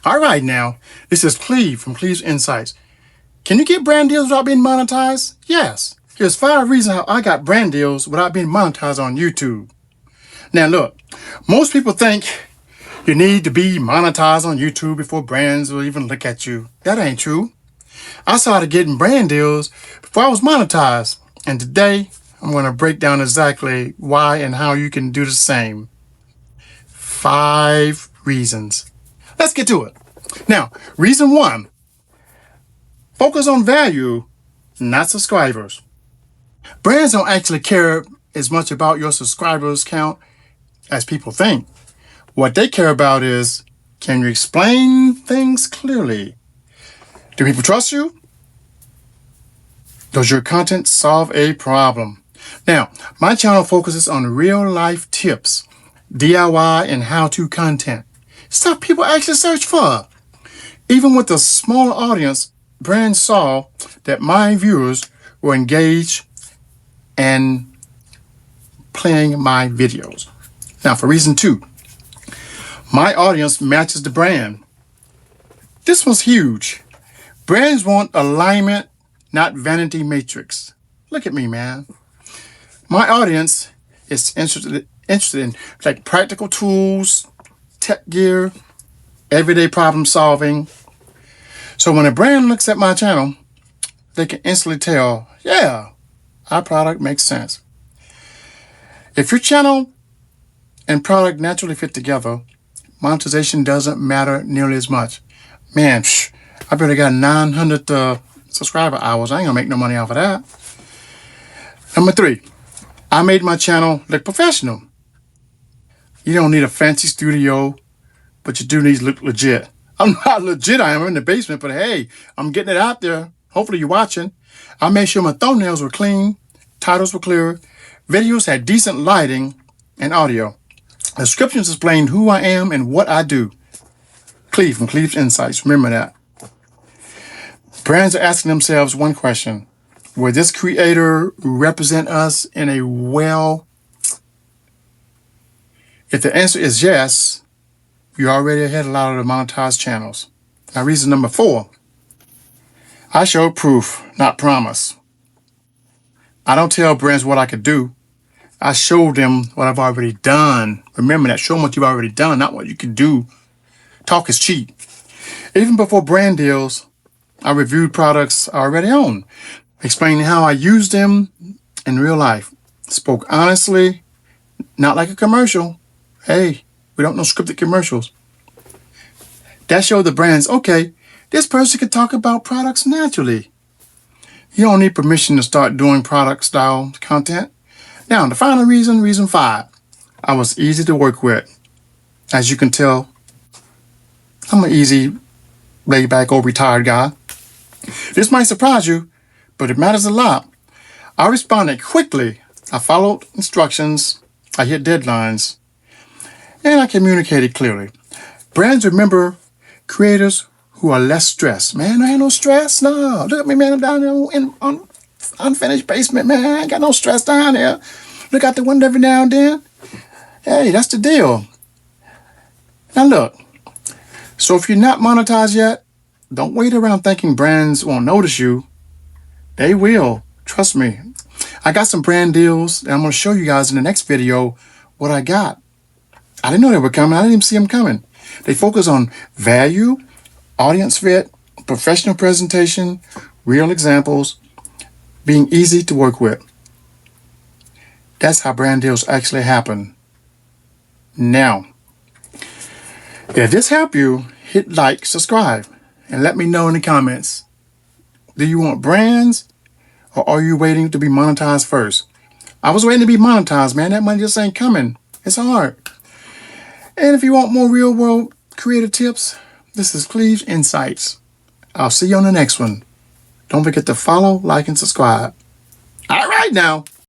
All right, now, this is Cleve from Cleve's Insights. Can you get brand deals without being monetized? Yes. Here's 5 reasons how I got brand deals without being monetized on YouTube. Now, look, most people think you need to be monetized on YouTube before brands will even look at you. That ain't true. I started getting brand deals before I was monetized. And today, I'm going to break down exactly why and how you can do the same. 5 reasons. Let's get to it. Now, reason 1, focus on value, not subscribers. Brands don't actually care as much about your subscribers count as people think. What they care about is, can you explain things clearly? Do people trust you? Does your content solve a problem? Now, my channel focuses on real-life tips, DIY, and how-to content. Stuff people actually search for. Even with a small audience, brands saw that my viewers were engaged and playing my videos. Now, for reason 2, my audience matches the brand. This one's huge. Brands want alignment, not vanity matrix. Look at me, man. My audience is interested in like practical tools, tech gear, everyday problem solving. So when a brand looks at my channel, they can instantly tell, yeah, our product makes sense. If your channel and product naturally fit together, monetization doesn't matter nearly as much. Man, I barely got 900 subscriber hours. I ain't gonna make no money off of that. Number 3, I made my channel look professional. You don't need a fancy studio, but you do need to look legit. I'm not legit, I am in the basement, but hey, I'm getting it out there. Hopefully you're watching. I made sure my thumbnails were clean, titles were clear, videos had decent lighting and audio. Descriptions explain who I am and what I do. Cleve from Cleve's Insights, remember that. Brands are asking themselves one question: will this creator represent us in a well? If the answer is yes, you're already ahead of a lot of the monetized channels. Now, reason number 4, I show proof, not promise. I don't tell brands what I could do. I show them what I've already done. Remember that. Show them what you've already done, not what you can do. Talk is cheap. Even before brand deals, I reviewed products I already own, explaining how I use them in real life. Spoke honestly, not like a commercial. Hey, we don't know scripted commercials. That showed the brands, okay, this person can talk about products naturally. You don't need permission to start doing product style content. Now, the final reason, reason 5, I was easy to work with. As you can tell, I'm an easy, laid-back, old retired guy. This might surprise you, but it matters a lot. I responded quickly. I followed instructions. I hit deadlines. And I communicated clearly. Brands remember creators who are less stressed. Man, I ain't no stress. No, look at me, man. I'm down there in unfinished basement, man. I ain't got no stress down here. Look out the window every now and then. Hey, that's the deal. Now look, so if you're not monetized yet, don't wait around thinking brands won't notice you. They will. Trust me. I got some brand deals, and I'm going to show you guys in the next video what I got. I didn't know they were coming. I didn't even see them coming. They focus on value, audience fit, professional presentation, real examples, being easy to work with. That's how brand deals actually happen. Now, if this helped you, hit like, subscribe, and let me know in the comments. Do you want brands, or are you waiting to be monetized first? I was waiting to be monetized, man. That money just ain't coming. It's hard. And if you want more real-world creative tips, this is Cleve's Insights. I'll see you on the next one. Don't forget to follow, like, and subscribe. All right now.